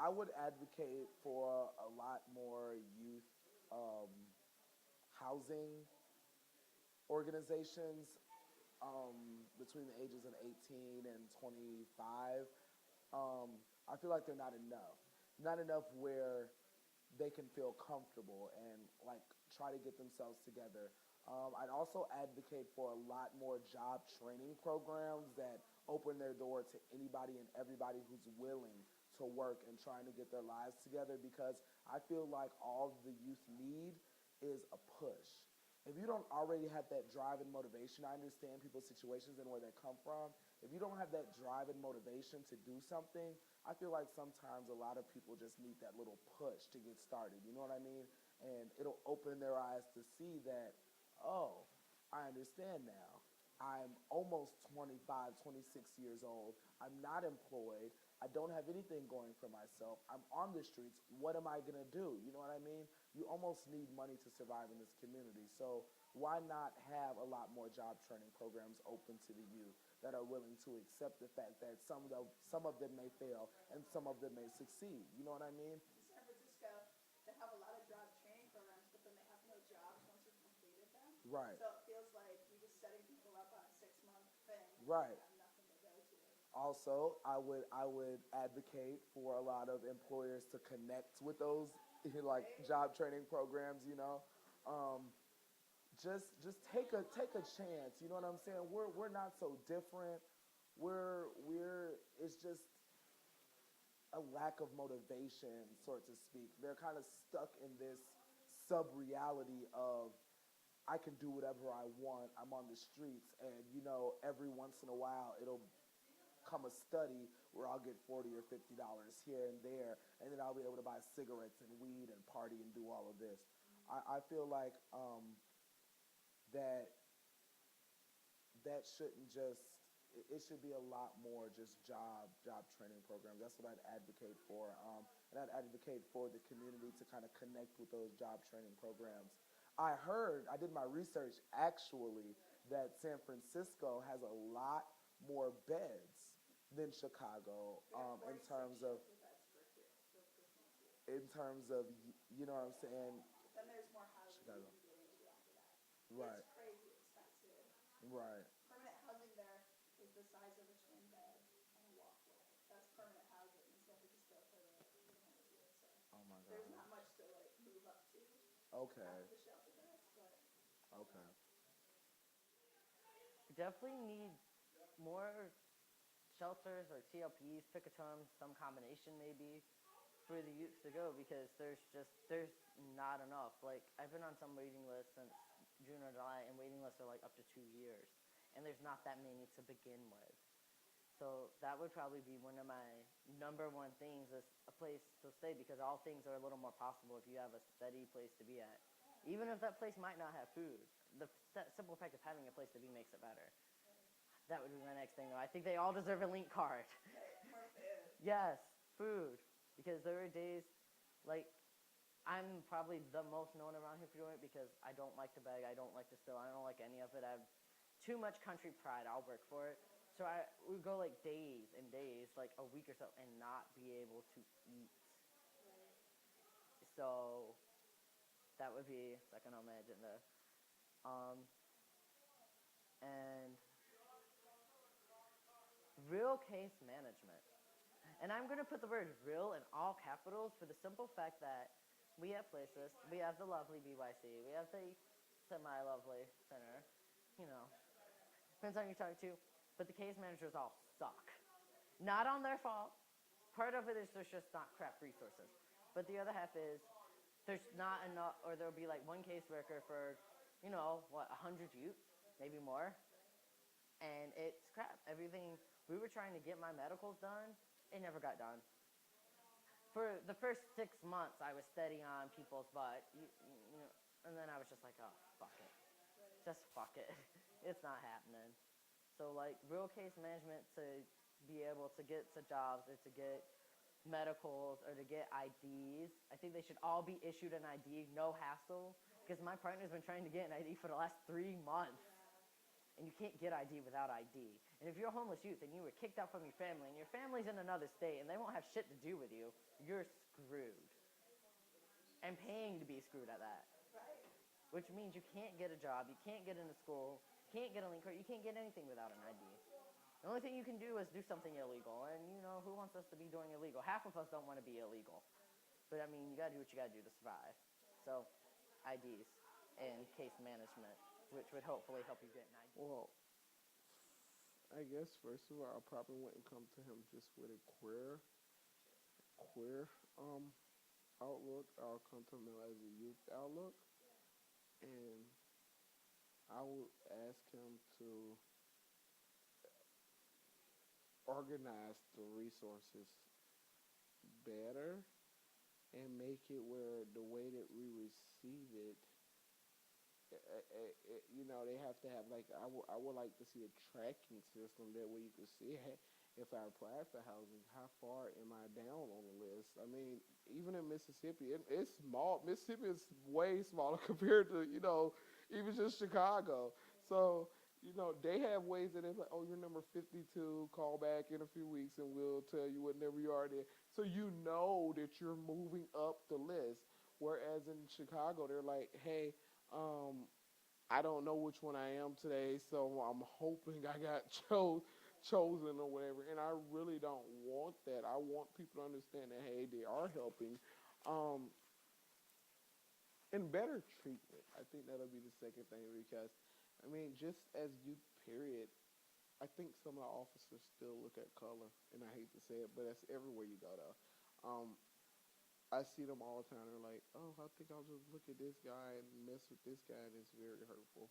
I would advocate for a lot more youth housing organizations between the ages of 18 and 25. I feel like they're not enough. Not enough where they can feel comfortable and like try to get themselves together. I'd also advocate for a lot more job training programs that open their door to anybody and everybody who's willing to work and trying to get their lives together, because I feel like all the youth need is a push. If you don't already have that drive and motivation, I understand people's situations and where they come from. If you don't have that drive and motivation to do something, I feel like sometimes a lot of people just need that little push to get started. You know what I mean? And it'll open their eyes to see that, oh, I understand now. I'm almost 25, 26 years old. I'm not employed. I don't have anything going for myself. I'm on the streets. What am I going to do? You know what I mean? You almost need money to survive in this community. So why not have a lot more job training programs open to the youth that are willing to accept the fact that some of them may fail and some of them may succeed? You know what I mean? In San Francisco, they have a lot of job training programs, but then they have no jobs once you've completed them. Right. So it feels like you're just setting people up on a 6-month thing. Right. And have nothing to go to. Also, I would advocate for a lot of employers to connect with those like job training programs. Just take a chance. You know what I'm saying? We're not so different. We're it's just a lack of motivation, so to speak. They're kind of stuck in this sub reality of I can do whatever I want. I'm on the streets, and every once in a while it'll come a study where I'll get $40 or $50 here and there, and then I'll be able to buy cigarettes and weed and party and do all of this. I feel like that that shouldn't just it should be a lot more just job training programs. That's what I'd advocate for, and I'd advocate for the community to kind of connect with those job training programs. I did my research actually, that San Francisco has a lot more beds than Chicago, in terms of you know what I'm saying. Then there's more housing Chicago. you can get into after that. Right. It's crazy expensive. Right. Permanent housing there is the size of a twin bed and a walkway. That's permanent housing in San Francisco for the homeless. So Oh my there's God. not much to like move up to Okay. after the shelter beds, but Okay. We definitely need more shelters or TLPs, pick a term, some combination maybe, for the youth to go, because there's not enough. Like, I've been on some waiting lists since June or July, and waiting lists are like up to 2 years, and there's not that many to begin with. So that would probably be one of my number one things, is a place to stay, because all things are a little more possible if you have a steady place to be at. Even if that place might not have food, the simple fact of having a place to be makes it better. That would be my next thing, though. I think they all deserve a link card. more food. Yes, food. Because there are days, like, I'm probably the most known around here for doing it, because I don't like to beg, I don't like to steal, I don't like any of it. I have too much country pride. I'll work for it. So I would go like days and days, like a week or so, and not be able to eat. So that would be second on my agenda. And real case management. And I'm going to put the word real in all capitals for the simple fact that we have places. We have the lovely BYC. We have the semi-lovely center. Depends on who you talk to. But the case managers all suck. Not on their fault. Part of it is there's just not crap resources. But the other half is there's not enough, or there'll be like one caseworker for, 100 youth, maybe more. And it's crap. Everything, we were trying to get my medicals done, it never got done. For the first 6 months, I was steady on people's butt, and then I was just like, oh, fuck it. Just fuck it. It's not happening. So, like, real case management to be able to get to jobs or to get medicals or to get IDs, I think they should all be issued an ID, no hassle, because my partner's been trying to get an ID for the last 3 months. and you can't get ID without ID. And if you're a homeless youth and you were kicked out from your family and your family's in another state and they won't have shit to do with you, you're screwed. And paying to be screwed at that. Right. Which means you can't get a job, you can't get into school, you can't get a link card, you can't get anything without an ID. The only thing you can do is do something illegal. And, you know, who wants us to be doing illegal? Half of us don't want to be illegal. But, I mean, you got to do what you got to do to survive. So, IDs and case management, which would hopefully help you get an ID. Well, I guess first of all, I probably wouldn't come to him just with a queer outlook. I'll come to him as a youth outlook, and I would ask him to organize the resources better and make it where the way that we receive it, you know, they have to have like I would like to see a tracking system that way you can see, hey, if I apply for housing, how far am I down on the list? I mean, even in Mississippi, it's small. Mississippi is way smaller compared to, you know, even just Chicago. So, you know, they have ways that they're like, oh, you're number 52, call back in a few weeks and we'll tell you what number you are there. So you know that you're moving up the list. Whereas in Chicago, they're like, hey, I don't know which one I am today, so I'm hoping I got chosen or whatever. And I really don't want that. I want people to understand that, hey, they are helping. And better treatment. I think that'll be the second thing because, I mean, just as youth, period, I think some of the officers still look at color, and I hate to say it, but that's everywhere you go, though. I see them all the time. They're like, oh, I think I'll just look at this guy and mess with this guy, and it's very hurtful.